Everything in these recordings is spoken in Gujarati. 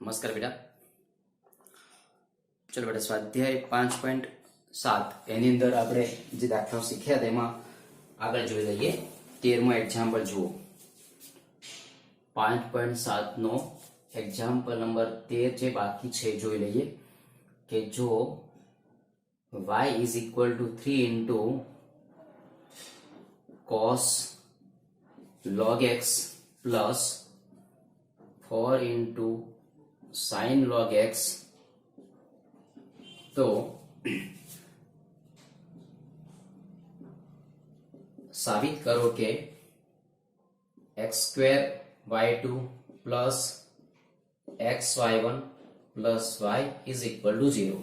नमस्कार बेटा। चलो बेटा स्वाध्याय 5.7 एनी अंदर आपणे जे दाखलाओ शीख्या तेमां आगळ जोई लईए। 13मो एक्जाम्पल जुओ। 5.7 नो एक्जाम्पल नंबर 13 जे बाकी छे जोई लईए के जो y is equal to 3 into cos log x plus 4 into sin log x, तो साबित करो के X square y2 plus X y1 plus y is equal to 0।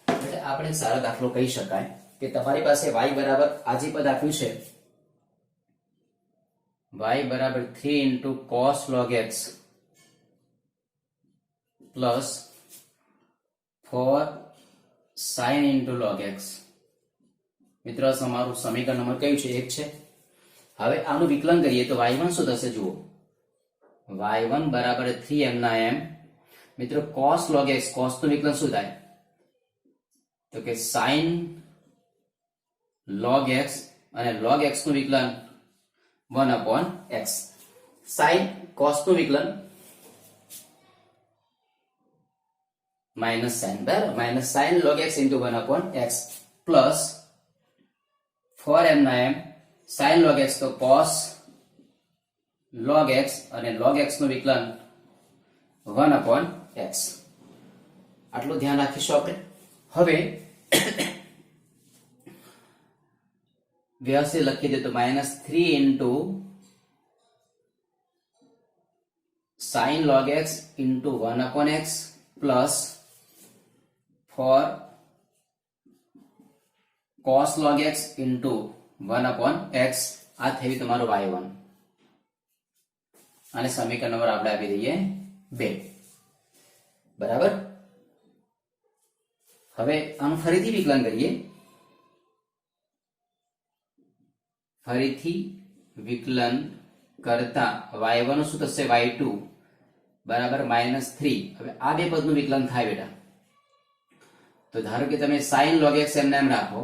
એટલે આપણે સારો દાખલો કહી શકાય કે તમારી પાસે y બરાબર આજી પદ આપ્યું છે y બરાબર 3 into cos log x plus 4 sin into log x। मित्रों તમારું સમીકરણ નંબર કયું છે? 1 છે। હવે આનું વિકલન કરીએ તો y1 શું થશે જુઓ। y1 બરાબર 3m ના m। મિત્રો cos log x, cos નું વિકલન શું થાય તો કે sin log x અને log x નું વિકલન 1/x। sin cos નું વિકલન माइनस साइन बराबर minus sine log x into 1/x plus 4m ना m sin log x तो cos log x અને log x નું વિકલન 1/x। આટલું ધ્યાન રાખીશું આપણે। હવે વ્યવસ્થિત લખી દે તો -3 into sin log x into 1/x plus 4 cos log x into 1/x આ થયું તમારું y1 અને સમીકરણ નંબર આપણે આપી દઈએ 2 બરાબર। હવે આનું ફરીથી વિકલન કરીએ। ફરીથી વિકલન કરતા y1 શું થશે y2 बराबर -3। હવે આ બે પદનું વિકલન થાય બેટા તો ધારો કે તમે sin log x એમ નામ રાખો,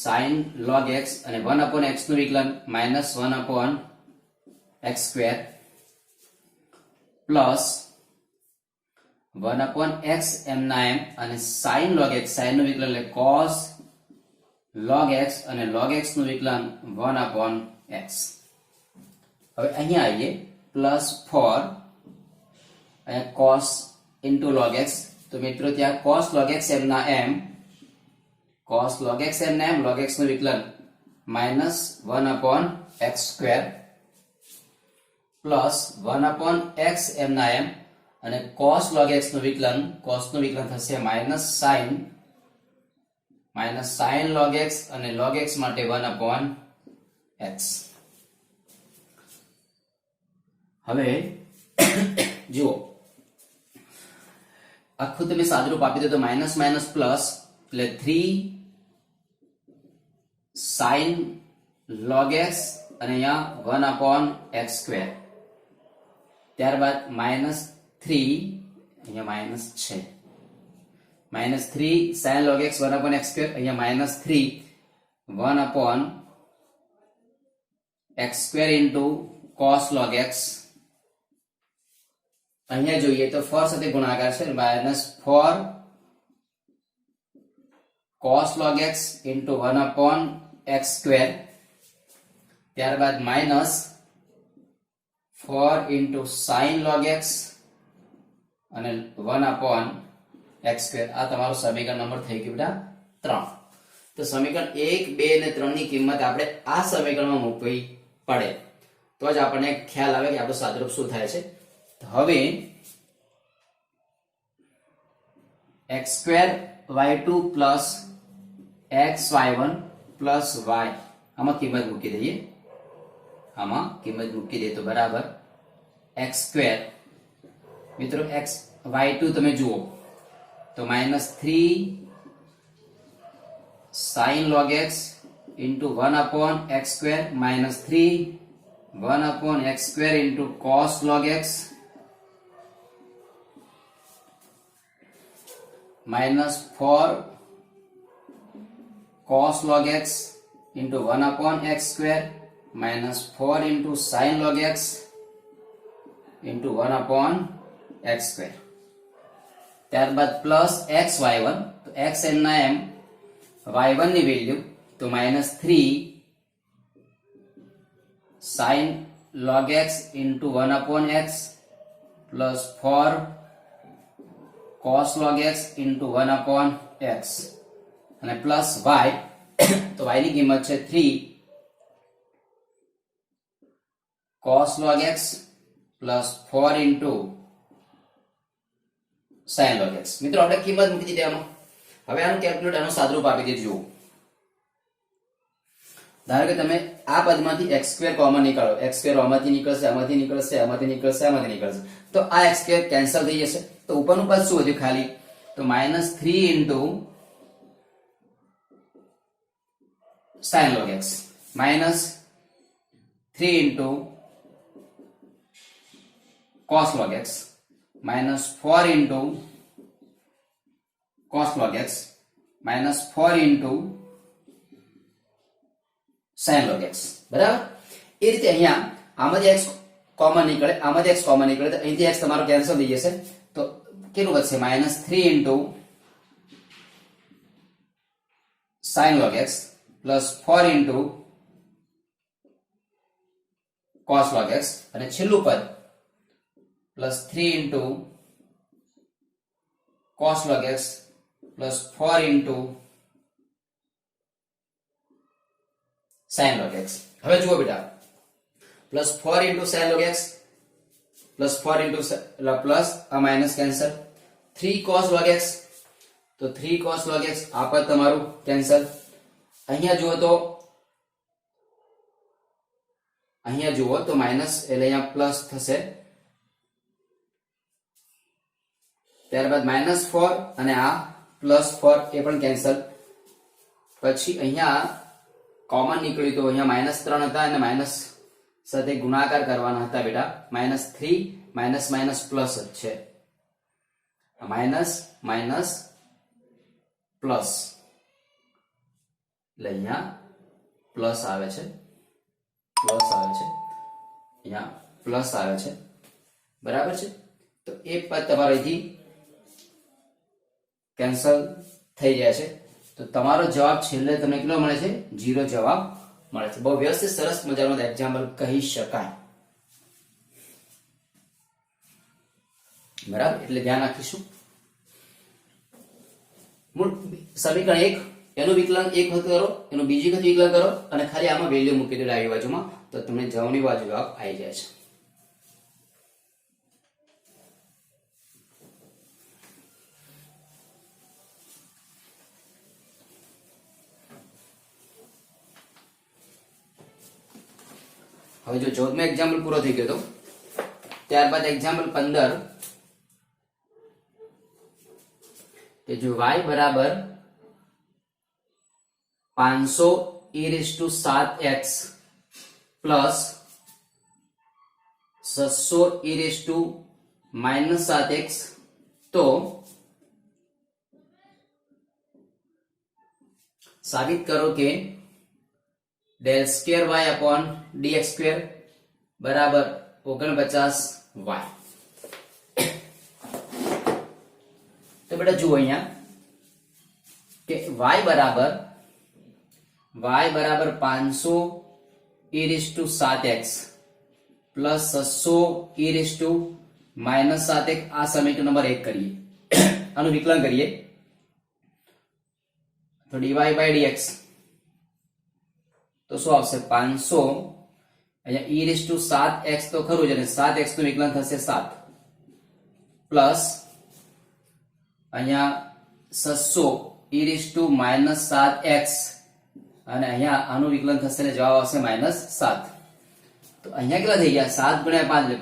sin log x અને 1/x નું વિકલન -1/x² પ્લસ 1/x એમ ના એમ અને sin log x, sin નું વિકલન એટલે cos log x અને log x નું વિકલન 1/x। હવે અહીંયા આવીએ plus 4 cos into log x तो मित्रों त्या cos log x m ना m, cos log x m ना m log x નું વિકલન -1/x² प्लस 1/x m ना m અને cos log x નું વિકલન, cos નું વિકલન થશે sin log x અને log x માટે 1/x। હવે જુઓ આખું તમે સાદુરૂપ આપી દો તો માઇનસ માઇનસ પ્લસ એટલે 3 sin log x અને અહીંયા 1/x²। ત્યારબાદ -3 અહીંયા માઇનસ છે -3 sin log x 1/x² અહીંયા -3 1/x² into cos log x। અહીંયા જોઈએ તો 4 સાથે ગુણાકાર છે -4 cos log x into 1/x²। ત્યારબાદ -4 into sin log x અને 1/x²। આ તમારું સમીકરણ નંબર થઈ ગયું બેટા 3। તો સમીકરણ 1 2 અને 3 ની કિંમત આપણે આ સમીકરણમાં મૂકવી પડે તો જ આપણને ખ્યાલ આવે કે આપણું સાદુરૂપ શું થાય છે। હવે x² y2 plus xy1 plus y આમાં કિંમત મૂકી દઈએ। આમાં કિંમત મૂકી દઈએ તો બરાબર x² મિત્રો x y2 તમે જુઓ તો -3 sin log x into 1/x² -3 1/x² into cos log x minus 4 cos log x into 1/x² minus 4 into sine log x into 1/x². ત્યારબાદ પ્લસ xy1, તો x એમના એમ, y1 ની વેલ્યુ તો minus 3 sin log x into 1/x plus 4 cos log x into 1/x અને પ્લસ y, તો y ની કિંમત છે 3 cos log x plus 4 into sin log x. મિત્રો આપણે કિંમત મૂકી દીધી આમાં. હવે આનું કેલ્ક્યુલેટ આનું સાદરૂપ આપી દીધું. જુઓ, ધારો કે તમે આ પદમાંથી x² કોમન નીકાળો, x² આમાંથી નીકળશે, આમાંથી નીકળશે, આમાંથી નીકળશે, આમાંથી નીકળશે, તો આ x² કેન્સલ થઈ જશે. તો ઉપરનું પદ શું વધ્યું ખાલી, તો -3 into sin log x -3 into cos log x -4 into cos log x -4 into sin log x. બરાબર. એ રીતે અહીંયા આમાંથી x કોમન નીકળે, આમાંથી x કોમન નીકળે, તો અહીંથી x તમારો કેન્સલ થઈ જશે. તો કેટલું વધશે, -3 into sin log x plus 4 into cos log x અને છેલ્લું પદ plus 3 into cos log x plus 4 into sin log x. હવે જુઓ બેટા, plus 4 into sin log x plus 4 into plus આ minus cancel, 3 cos log x, તો 3 cos log x આ પદ તમારું કેન્સલ. અહીંયા જુઓ તો માઇનસ એટલે અહીંયા પ્લસ થશે, ત્યારબાદ -4 અને આ +4 એ પણ કેન્સલ. પછી અહીંયા કોમન નીકળ્યું તો અહીંયા -3 હતા અને માઇનસ સાથે ગુણાકાર કરવાના હતા બેટા. -3 માઇનસ માઇનસ પ્લસ જ છે, માઇનસ માઇનસ પ્લસ, એટલે અહીંયા પ્લસ આવે છે, અહીંયા પ્લસ આવે છે. બરાબર છે. તો એ પદ તમારે અહીંથી કેન્સલ થઈ જાય છે. તો તમારો જવાબ છેલ્લે તમને કેટલો મળે છે, 0 જવાબ મળે છે. બહુ વ્યવસ્થિત સરસ મજાનું એક્ઝામ્પલ કહી શકાય. બરાબર, એટલે ધ્યાન રાખીશું. મૂળ સમીકરણ 1 એનું વિકલન એક વખત કરો, એનું બીજી વખત વિકલન કરો અને ખાલી આમાં વેલ્યુ મૂકી દો ડાબી બાજુમાં, તો તમને જમણી બાજુ જવાબ આવી જાય છે. હવે જો 14મો એક્ઝામ્પલ પૂરો થઈ ગયો તો ત્યારબાદ એક્ઝામ્પલ 15 કે જો y બરાબર 500e7x પ્લસ 600e−7x, તો સાબિત કરો કે del² y upon dx² બરાબર 49y. તો બેટા જુઓ અહીંયા કે y બરાબર 500e7x પ્લસ 600e−7x આ સમીકરણ નંબર 1 કરીએ, આનું વિકલન કરીએ તો dy by dx તો શું આવશે, 500 અહીંયા e7x તો ખરું જ અને 7x નું વિકલન થશે 7 પ્લસ અહીંયા 600e−7x અને અહીંયા આનું વિકલન થશે એટલે જવાબ આવશે -7. તો અહીંયા કેટલા થઈ ગયા, 7 ગુણ્યા 5 એટલે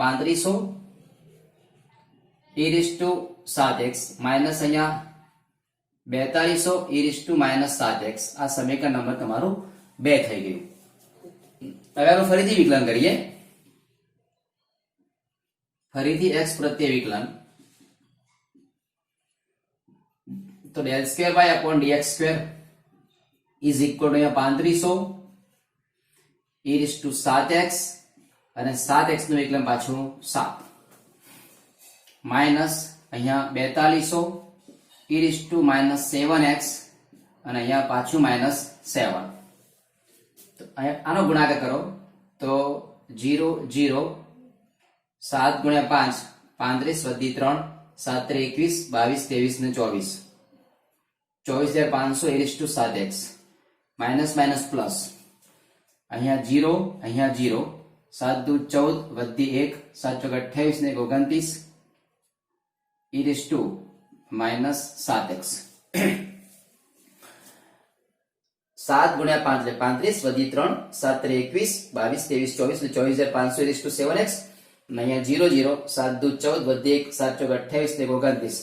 3500e7x માઇનસ અહીંયા 4200e−7x. આ સમીકરણ નંબર તમારું 2 થઈ ગયું. હવે આપણે ફરીથી વિકલન કરીએ, ફરીથી x પ્રત્યે વિકલન. તો del square Y upon dx square is equal to અહીંયા 3500 e ટુ 7x અને 7x નું વિકલન પાછું 7 માઇનસ અહીંયા 4200 e ટુ -7x અને અહીંયા પાછું -7. તો આનો ગુણાકાર કરો તો 0 0 7 ગુણ્યા 5 35 વધી 3 7 21 22 23 ને 24 24500 e to 7x minus minus plus અહીંયા 0 અહીંયા 0 7 દુ 14 વધી 1 7 ચોક 28 ને 29 e ટુ -7x 7 ગુણ્યા 5 એટલે 35 વધી 3 7 21 22 23 24 એટલે 24500 e ટુ 7x અને અહીંયા 0 0 7 દુ 14 વધી 1 7 ચોક 28 ને 29.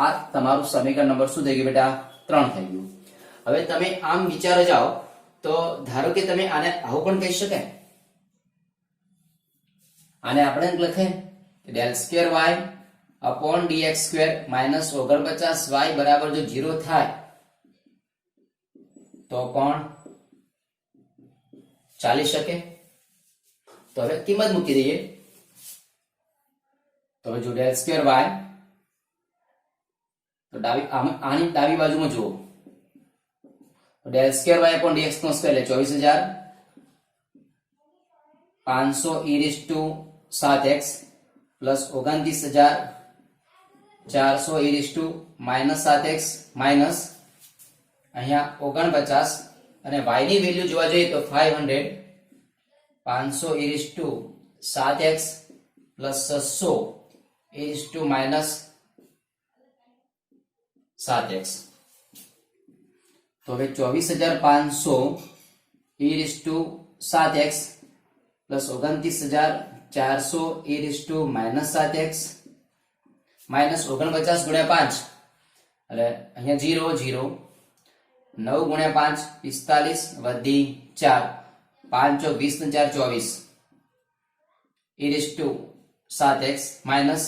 આ તમારું સમીકરણ નંબર શું થઈ ગયું બેટા 3 થઈ ગયું. હવે તમે આમ વિચારો જાઓ તો ધારો કે તમે આને આવું પણ કહી શકાય, આને આપણે લખે del square Y upon dx square minus 49y બરાબર જો 0 થાય તો પણ ચાલી શકે. તો હવે કિંમત મૂકી દઈએ. તો હવે જો ડેલ સ્ક્વેર વાય તો આની ડાબી બાજુમાં જુઓ del square Y upon dx નો સ્ક્વેર એટલે 24500 e to 7x plus 29400 e to -7x minus અહીંયા 49 અને y ની વેલ્યુ જોવા જઈએ તો 500 500 e to 7x plus 600 e to -7x. તો હવે 24500 e to 7x plus 29400 e to -7x minus 49 ગુણ્યા 5 એટલે અહીંયા 0 0 9 ગુણ્યા 5 45 વધી 4 5 ચોક 20 ને 4 24 e ટુ 7x માઇનસ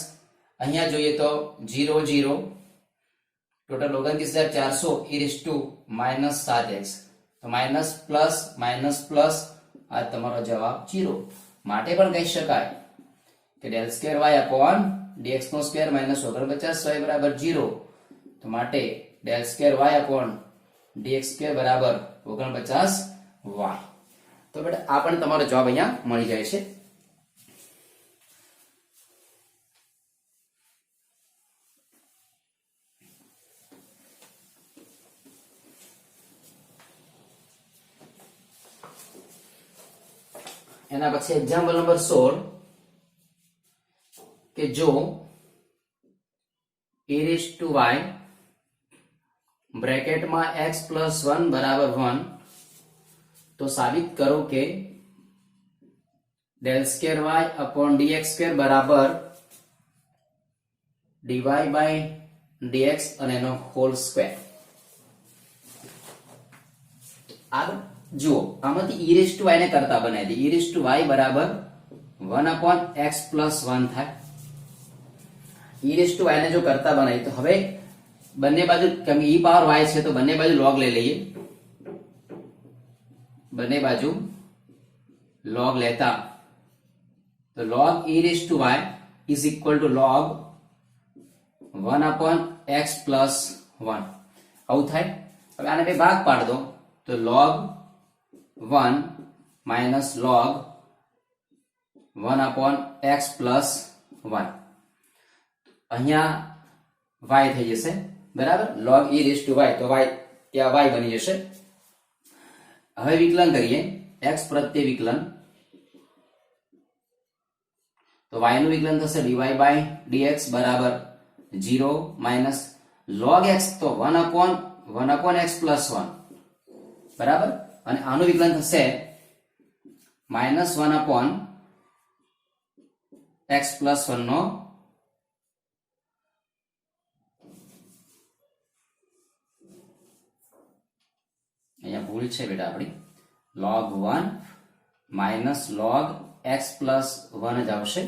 અહીંયા જોઈએ તો 0 0 ટોટલ 29400 e ટુ -7x. તો માઇનસ પ્લસ આ તમારો જવાબ 0. માટે પણ કહી શકાય કે del square Y upon dx નો સ્ક્વેર માઇનસ 49y બરાબર 0. તો માટે del square Y upon dx square બરાબર 49y. તો બેટા આ પણ તમારો જવાબ અહીંયા મળી જાય છે. એના પછી એક્ઝામ્પલ નંબર 16 કે જો e ટુ y બ્રેકેટમાં x પ્લસ 1 બરાબર 1 તો સાબિત કરો કે del square y upon dx square બરાબર dy બાય dx અને એનો હોલ સ્ક્વેર. આગળ જુઓ આમાંથી e ટુ y ને કરતા બનાવી દે. e ટુ y બરાબર 1 અપોન x પ્લસ 1 થાય. e ટુ y ને જો કરતા બનાવી તો હવે બંને બાજુ કેમ e પાવર y છે તો બંને બાજુ log લઈ લઈએ. બંને બાજુ log લેતા તો log e to y is equal to log 1 upon x plus 1 આવું થાય. હવે આને બે ભાગ પાડ દો તો log 1 minus log 1 upon x plus 1 અહીંયા y થઈ જશે બરાબર. log e raised to y તો y ત્યાં y બની જશે. હવે વિકલન કરીએ x પ્રત્યે વિકલન તો y નું વિકલન થશે dy by dx બરાબર 0 minus log x તો 1 upon x plus 1 બરાબર. અને આનું વિકલન થશે -1 upon x plus 1 નો અહીંયા ભૂલ છે બેટા આપણી log 1 minus log x plus 1 જ આવશે.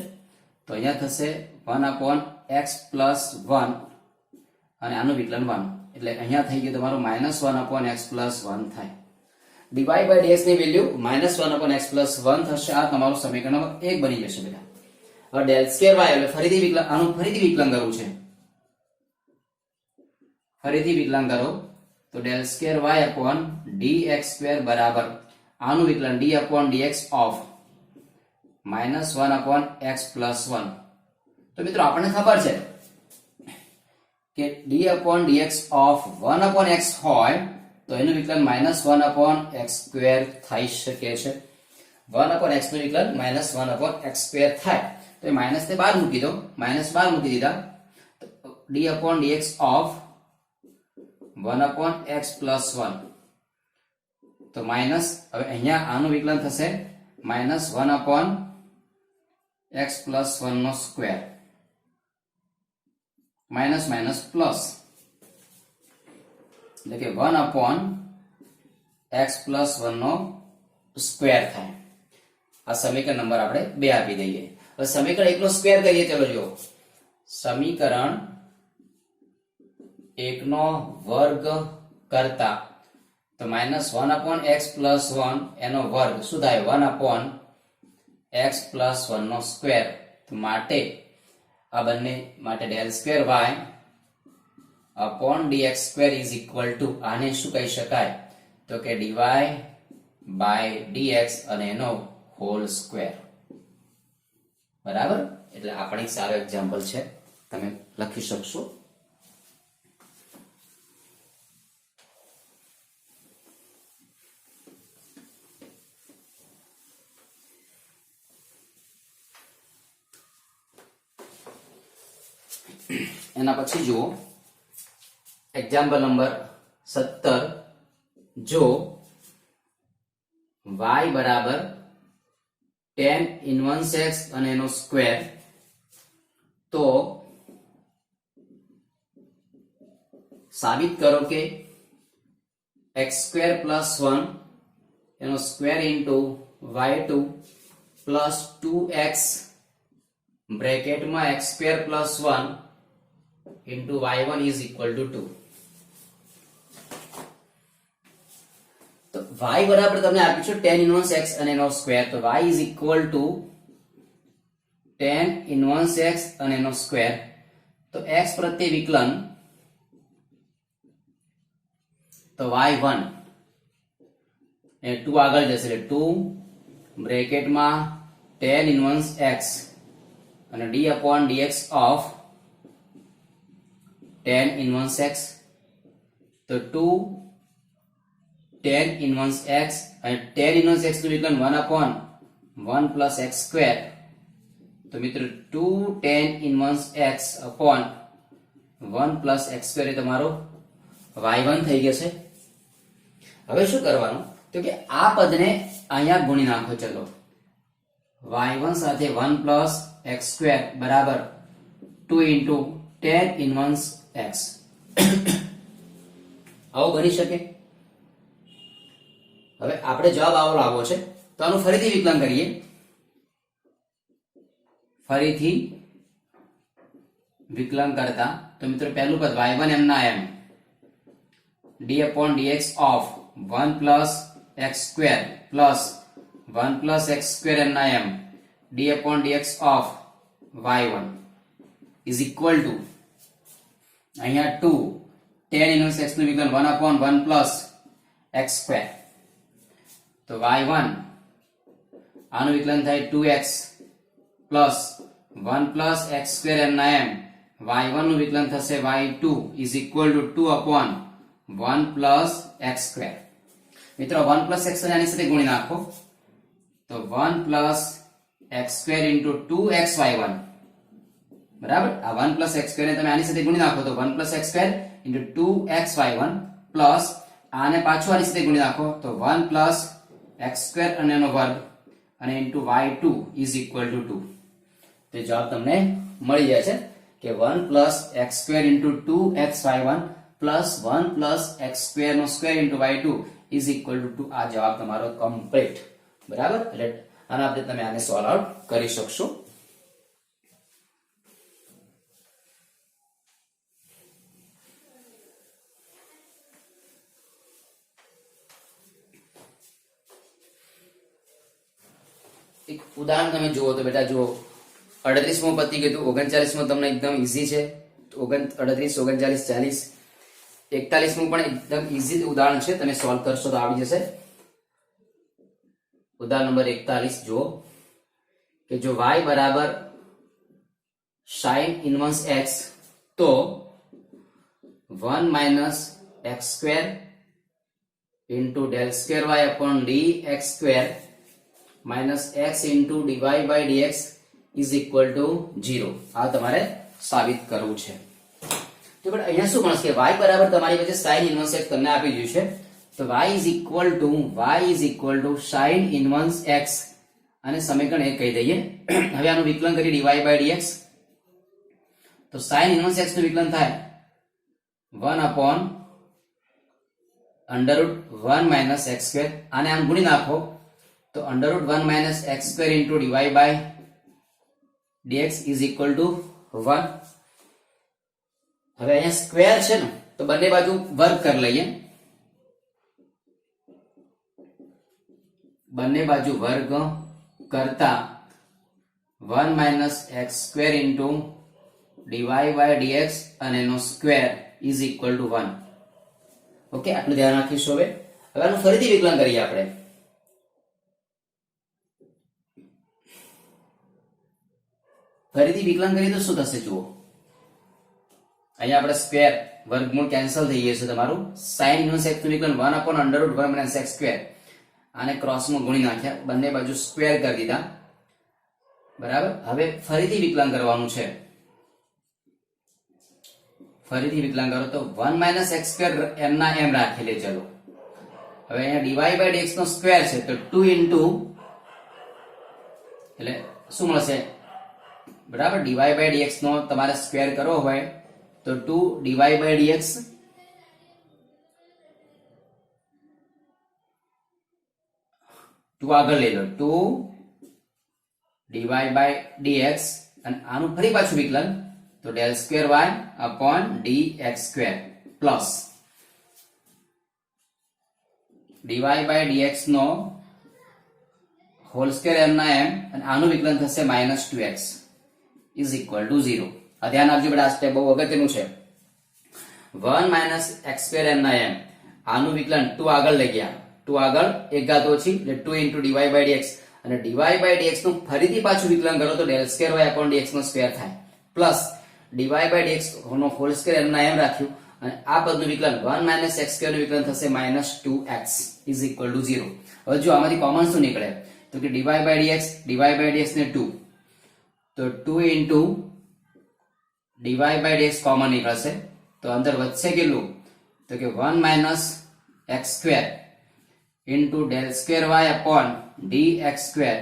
તો અહીંયા થશે 1 upon x plus 1 અને આનું વિકલન 1 એટલે અહીંયા થઈ ગયું તમારું -1/x + 1 થાય. dy by dx ની વેલ્યુ -1/x + 1 થશે. આ તમારું સમીકરણ નંબર 1 બની જશે બેટા. હવે ∇2y એટલે ફરીથી વિકલન, આનું ફરીથી વિકલન કરવું છે. ફરીથી વિકલન કરો તો ∇2y/dx² બરાબર આનું વિકલન d/dx ઓફ -1/x + 1. તો મિત્રો આપણને ખબર છે કે d/dx ઓફ 1/x હોય તો એનું વિકલન -1/x² થઈ શકે છે. 1/x નું વિકલન -1/x² થાય તો એ માઈનસ ને બહાર મૂકી દો, માઈનસ બહાર મૂકી દીધા d/dx ઓફ 1/x + 1 તો માઈનસ, હવે અહીંયા આનું વિકલન થશે -1/x + 1 નો સ્ક્વેર, માઈનસ માઈનસ પ્લસ એટલે કે 1/x + 1 નો સ્ક્વેર થાય. આ સમીકરણ નંબર આપણે 2 આપી દઈએ. હવે સમીકરણ 1 નો સ્ક્વેર કરીએ. ચલો જુઓ, સમીકરણ 1 નો વર્ગ કરતા તો -1/x + 1 એનો વર્ગ શું થાય 1/x + 1 નો સ્ક્વેર. તો માટે આ બંને માટે ∇2y/dx² = આને શું કહી શકાય તો કે dy by dx અને એનો હોલ સ્ક્વેર. બરાબર, એટલે આ પણ એક સારો એક્ઝામ્પલ છે, તમે લખી શકશો. એના પછી જુઓ એક્ઝામ્પલ નંબર 17. જો y બરાબર tan inverse x અને એનો સ્ક્વેર તો સાબિત કરો કે x² + 1 એનો square into y2 plus 2x બ્રેકેટમાં x² + 1 into y1 is equal to 2. તો y બરાબર તમને આપ્યું છે tan inverse x અને એનો સ્ક્વેર. તો y is equal to tan inverse x અને એનો સ્ક્વેર. તો x પ્રત્યે વિકલન તો y1 એ 2 આગળ જશે એટલે 2 બ્રેકેટમાં tan inverse x અને d/dx of tan inverse x. તો 2 tan inverse x અને tan inverse x નું વિકલન 1/1 + x². તો મિત્રો 2 tan inverse x upon 1 + x² એ તમારો y1 થઈ જશે. હવે શું કરવાનું તો કે આ પદને અહીંયા ગુણી નાખો. ચલો y1 સાથે 1 + x² બરાબર 2 * tan inverse x. આવું બની શકે. હવે આપણે જવાબ આવો લાવવો છે તો આનું ફરીથી વિકલન કરીએ. ફરીથી વિકલન કરતા તો મિત્રો પહેલું પદ y1 એમના એમ d/dx of 1 + x² plus 1 + x² એમના એમ d/dx of y1 is equal to અહીંયા 2 tan inverse x નું વિકલન 1/1 + x². તો y1 આનું વિકલન થાય 2x પ્લસ 1 + x² એમના એમ y1 નું વિકલન થશે y2 is equal to 2/1 + x². મિત્રો 1 + x આની સાથે ગુણી નાખો તો 1 + x² into 2xy1 બરાબર. આ 1 + x² ને તમે આની સાથે ગુણી નાખો તો 1 + x² into 2xy1 પ્લસ આને પાછું આની સાથે ગુણી નાખો તો 1 + x² અને એનો વર્ગ અને into y2 is equal to 2. તો જવાબ તમને મળી જાય છે કે 1 + x² into 2xy1 પ્લસ 1 + x² નો square into y2 is equal to 2. આ જવાબ તમારો કમ્પ્લીટ. બરાબર, એટલે આના આપણે તમે આને સોલ્વ આઉટ કરી શકશો. એક ઉદાહરણ તમે જુઓ તો બેટા જુઓ 38મું પતી ગયું, 39મું તમને એકદમ ઈઝી છે. 38, 39, 40, 41મું પણ એકદમ ઈઝી ઉદાહરણ છે, તમે સોલ્વ કરશો તો આવડી જશે. ઉદાહરણ નંબર 41 જુઓ કે જો y બરાબર sin ઇન્વર્સ x તો 1 minus x square into del square y upon dx square minus x into dy by dx is equal to 0. આ તમારે સાબિત કરવું છે. તો પણ અહીંયા શું મળશે કે y બરાબર તમારી પાસે sin ઇન્વર્સ x તમને આપી દીધું છે, તો y is equal to sin inverse x અને સમીકરણ 1 કહી દઈએ. હવે આનું વિકલન કરી dy by dx, તો sin ઇન્વર્સ x નું વિકલન થાય 1 upon under root 1 minus X square. आने आम गुणी नाखो तो under root 1 minus X square into DY by DX is equal to 1. હવે અહીંયા સ્ક્વેર છે ને તો બંને બાજુ વર્ગ કરી લઈએ. બંને બાજુ વર્ગ કરતા 1 minus X square into DY by DX અને એનો square is equal to 1. Okay, આટલું ધ્યાન રાખીશું. હવે આનું ફરીથી વિકલન કરીએ આપણે. ફરીથી વિકલન કરીએ તો શું થશે જુઓ, અહીંયા આપણે સ્ક્વેર વર્ગમૂળ કેન્સલ થઈ જશે. તમારું sin ઇન્વર્સ x નું વિકલન 1 upon under root 1 minus x square, આને ક્રોસમાં ગુણી નાખ્યા, બંને બાજુ સ્ક્વેર કરી દીધા. બરાબર. હવે ફરીથી વિકલન કરવાનું છે. ફરીથી વિકલન કરો તો 1 માઇનસ એક્સ સ્ક્વેર એમ ના એમ રાખી લે. ચલો હવે અહીંયા ડીવાય બાય ડીએક્સ નો સ્ક્વેર છે તો 2 ઇન્ટુ એટલે શું મળશે બરાબર, ડીવાય બાય ડીએક્સ નો તમારે સ્ક્વેર કરવો હોય તો 2 ડીવાય બાય ડીએક્સ આગળ લઈ લો, 2 ડીવાય બાય ડીએક્સ અને આનું ફરી પાછું વિકલન તો del square y upon dx square plus dy by dx નો હોલ સ્ક્વેર m ના m અને આનું વિકલન થશે -2x is equal to 0. આ ધ્યાન આપજો બેટા, આ સ્ટેપ બહુ અગત્યનું છે. 1 માઇનસ x સ્ક્વેર m ના m આનું વિકલન 2 આગળ લઈ ગયા, 2 આગળ એક ઘાત ઓછી એટલે 2 into dy by dx અને dy by dx નું ફરીથી પાછું વિકલન કરો તો del square y upon dx નો સ્ક્વેર થાય પ્લસ dy by dx નો હોલ સ્ક્વેર m ના m રાખ્યું અને આ પદનું વિકલન 1 માઇનસ x સ્ક્વેર નું વિકલન થશે -2x is equal to 0. હવે જો આમાંથી કોમન શું નીકળે તો કે dy by dx ને 2 તો 2 into dy by dx common નીકળશે તો અંદર વધશે કેટલું તો કે 1 minus x square into del square y upon dx square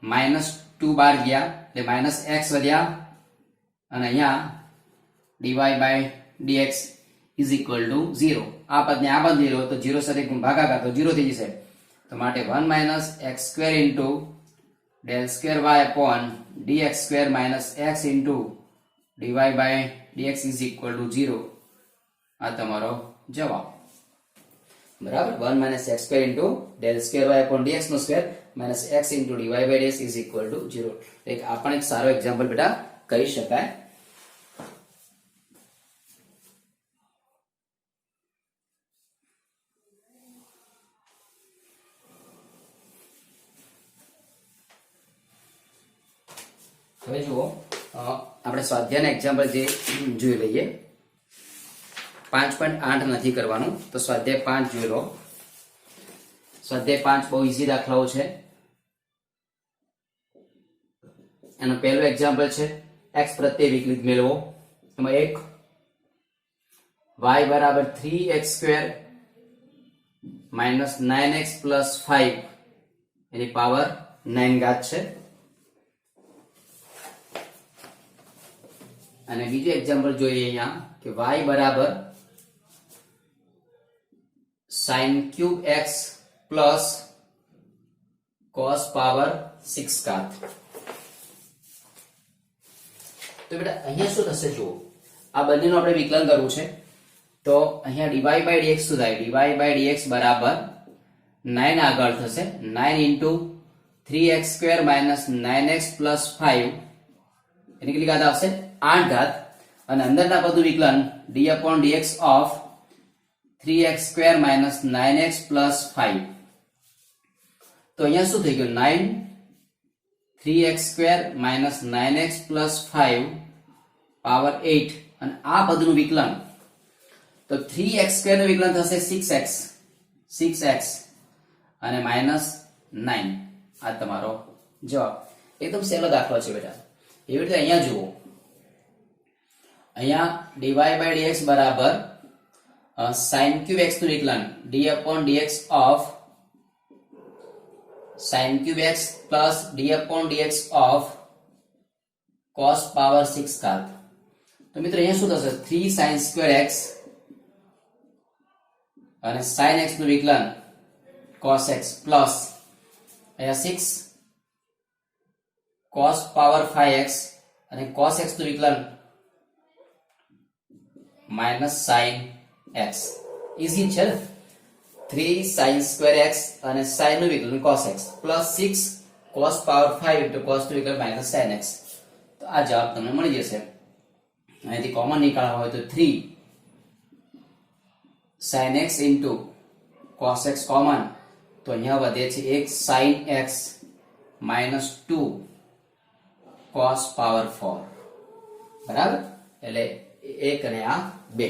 -2 બાર ગયા એટલે -x વધ્યા અને અહીંયા dy by dx is equal to 0. આ પદને આ બદલી લો તો 0 સાથે ભાગાકાર તો 0 થઈ જશે, તો માટે 1 minus x square into del square y upon dx square minus x into dy by dx is equal to 0. આ તમારો જવાબ. બરાબર. 1 minus x square into del square y upon dx નો square minus x into dy by dx is equal to 0. એક આ પણ એક સારો એક્ઝામ્પલ બેટા કહી શકાય. હવે જુઓ આપણે સ્વાધ્યાયના એક્ઝામ્પલ જે જોઈ લઈએ. 5.8 નથી કરવાનું તો સ્વાધ્યાય 5 જોઈ લો. સ્વાધ્યાય 5 બહુ ઈઝી દાખલાઓ છે. એનો પહેલો એક્ઝામ્પલ છે x પ્રત્યે વિકલિત મેળવો. એમાં એક y બરાબર 3x square minus 9x plus 5 એની પાવર 9 ઘાત છે. અને બીજું એક્ઝામ્પલ જોઈએ અહીંયા કે y બરાબર sin cube x plus cos power 6 ઘાત. તો બેટા અહીંયા શું થશે જુઓ, આ બંનેનું આપણે વિકલન કરવું છે તો અહીંયા dy by dx શું થાય, dy by dx બરાબર 9 આગળ થશે, 9 into 3x² minus 9x plus 5 એની કેટલી ઘાત આવશે 8 ઘાત અને અંદરના પદનું વિકલન d/dx of 3x² minus 9x plus 5 તો અહીંયા શું થઈ ગયું 9 3x² minus 9x plus 5 power 8 અને આ પદનું વિકલન તો 3x² નું વિકલન થશે 6x અને માઇનસ 9 આ તમારો જવાબ એકદમ સહેલો દાખલો છે બેટા એવી રીતે અહીંયા જુઓ અહીંયા dy/dx બરાબર sin³ x નું વિકલન d/dx of sin³ x plus d/dx of cos power 6 ઘાત તો મિત્રો અહીંયા શું થશે 3 sin² x અને sin x નું વિકલન cos x પ્લસ અહીંયા 6 cos પાવર 5x અને cos x નું વિકલન માઇનસ sin x ઈઝી છે 3 sin² x અને sin નું વિકલન cos x plus 6 cos power 5 into cos નું વિકલન માઇનસ sin x તો આ જવાબ તમને મળી જશે અહીંથી કોમન નીકાળવા હોય તો 3 sin x into cos x common તો અહીંયા વધે છે 1 sin x minus 2 cos power 4 બરાબર એટલે 1 અને આ 2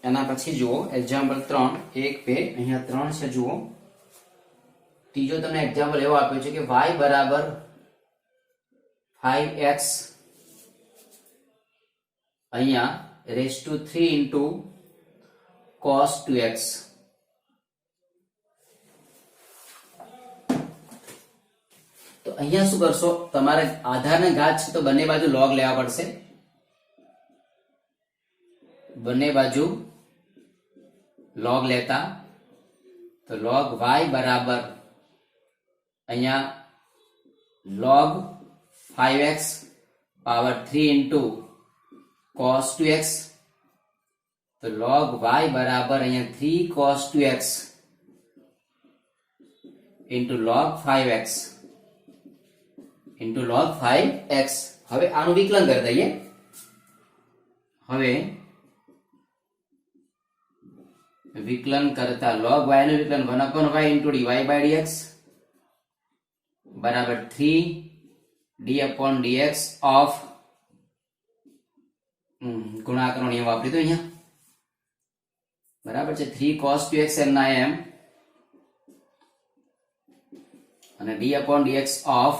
એના પછી જુઓ એક્ઝામ્પલ 3 1 2 અહીંયા 3 છે જુઓ ત્રીજો તમને એક્ઝામ્પલ એવો આપ્યો છે કે y બરાબર 5x અહીંયા raised to 3 into cos 2x તો અહીંયા શું કરશો તમારે આધારને ઘાત છે તો બંને બાજુ log લેવા પડશે બંને બાજુ log લેતા તો log y બરાબર અહીંયા log 5x power 3 into cos 2x તો log y બરાબર અહીંયા 3 cos 2x into log 5x into log 5x હવે આનું વિકલન કરી દઈએ હવે વિકલન કરતા log y નું વિકલન 1/y into dy/dx બરાબર 3 d/dx of ગુણાકારનો નિયમ વાપરી દો અહીંયા બરાબર છે 3 cos 2x એમના એમ અને d/dx of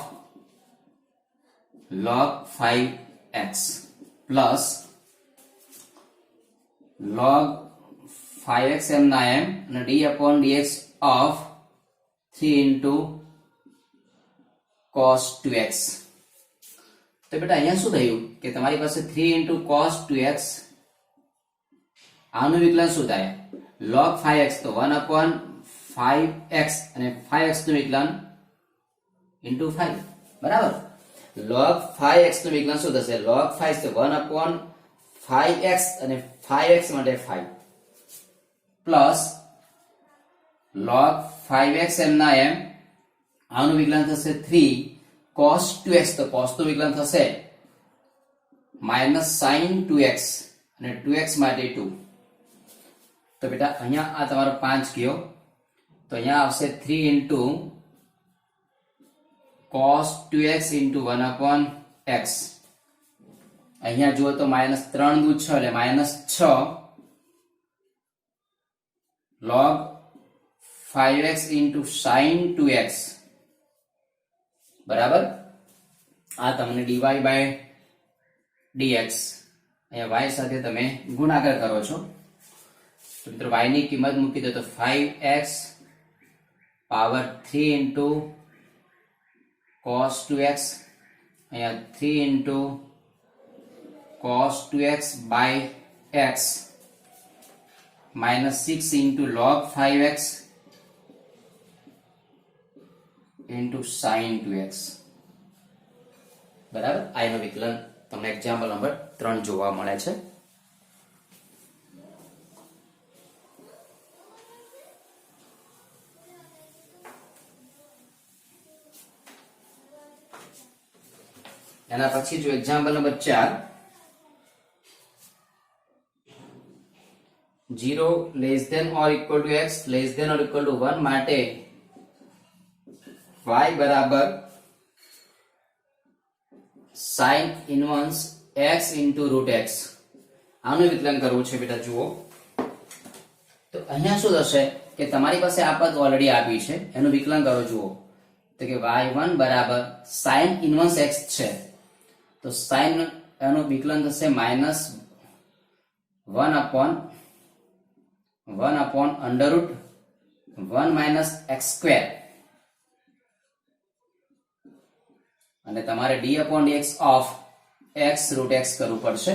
log 5x plus log 5x એમના એમ અને d/dx of 3 into cos 2x તો બેટા અહીંયા શું થયું કે તમારી પાસે 3 into cos 2x આનું વિકલન શું થાય log 5x તો 1/5x અને 5x નું વિકલન into 5 બરાબર log 5x નું વિકલન શું થશે log 5 તો 1/5x અને 5x માટે 5 પ્લસ log 5x એમના એમ આનું વિકલન થશે 3 cos 2x તો cos નું વિકલન થશે માઇનસ sin 2x અને 2x માટે 2 તો બેટા અહીંયા આ તમારો 5 ગયો તો અહીંયા આવશે 3 into cos 2x into 1/x અહીંયા જુઓ તો માઇનસ 3 દુ 6 એટલે minus 6 log 5x into sin 2x બરાબર આ તમને dy/dx અહીંયા y સાથે તમે ગુણાકાર કરો છો તો મિત્રો y ની કિંમત મૂકી દો તો 5x power 3 into cos 2x અહીંયા 3 into cos 2x by x minus 6 into log 5x into sin 2x બરાબર. I નું વિકલન તમને એક્ઝામ્પલ નંબર 3 જોવા મળે છે. એના પછી જો example number 4, 0 less than or equal to x less than or equal to 1 માટે y બરાબર sin inverse x into root x. આનું વિકલન કરવું છે બેટા. જુઓ તો અહીંયા શું થશે કે તમારી પાસે આ પદ ઓલરેડી આપી છે, એનું વિકલન કરો. જુઓ તો કે y1 બરાબર sin ઇન્વર્સ x છે, તો sin એનું વિકલન થશે minus 1 upon under root 1 minus x square, અને તમારે d upon dx of x root x કરવું પડશે.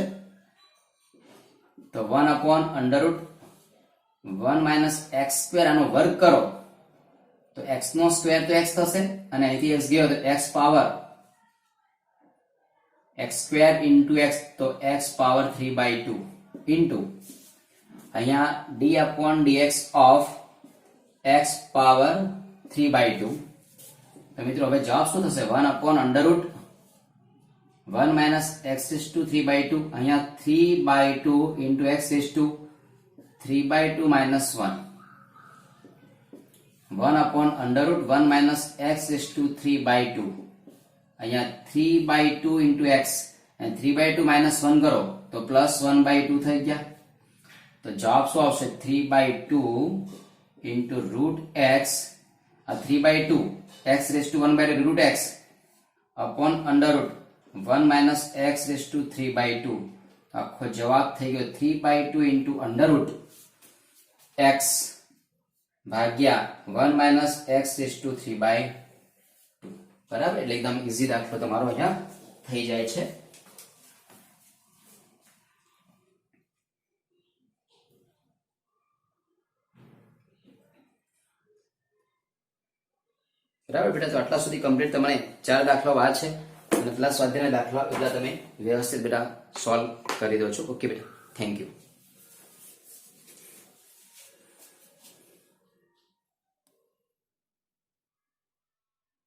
તો 1 upon under root 1 minus x square આનો વર્ગ કરો તો x નો સ્ક્વેર તો x થશે, અને અહીંથી x ગયો તો x power x square into x, તો x પાવર 3/2 into અહીંયા d upon dx of x power 3/2. તો મિત્રો હવે જવાબ શું થશે? 1 upon under root 1 minus x is to 3/2, અહીંયા 3/2 into x is to 3/2 minus 1. 1 upon under root 1 minus x is to 3/2, અહીંયા 3/2 into x, and 3/2 minus 1 કરો તો plus 1/2 થઈ ગયા. તો જવાબ શું આવશે? 3/2 into root x, 3/2 x raised to 1/2 root x upon under root 1 minus x raised to 3/2. આખો જવાબ થઈ ગયો 3/2 into under root x ભાગ્યા 1 minus x raised to 3/2. બરાબર. એટલે એકદમ ઈઝી દાખલો તમારો અહીંયા થઈ જાય છે. બરાબર બેટા. તો આટલા સુધી કમ્પ્લીટ તમારે 4 દાખલાઓ આ છે, અને પ્લસ સ્વાધ્યાયના દાખલા એટલા તમે વ્યવસ્થિત બેટા સોલ્વ કરી દો છો. ઓકે બેટા, થેન્ક યુ.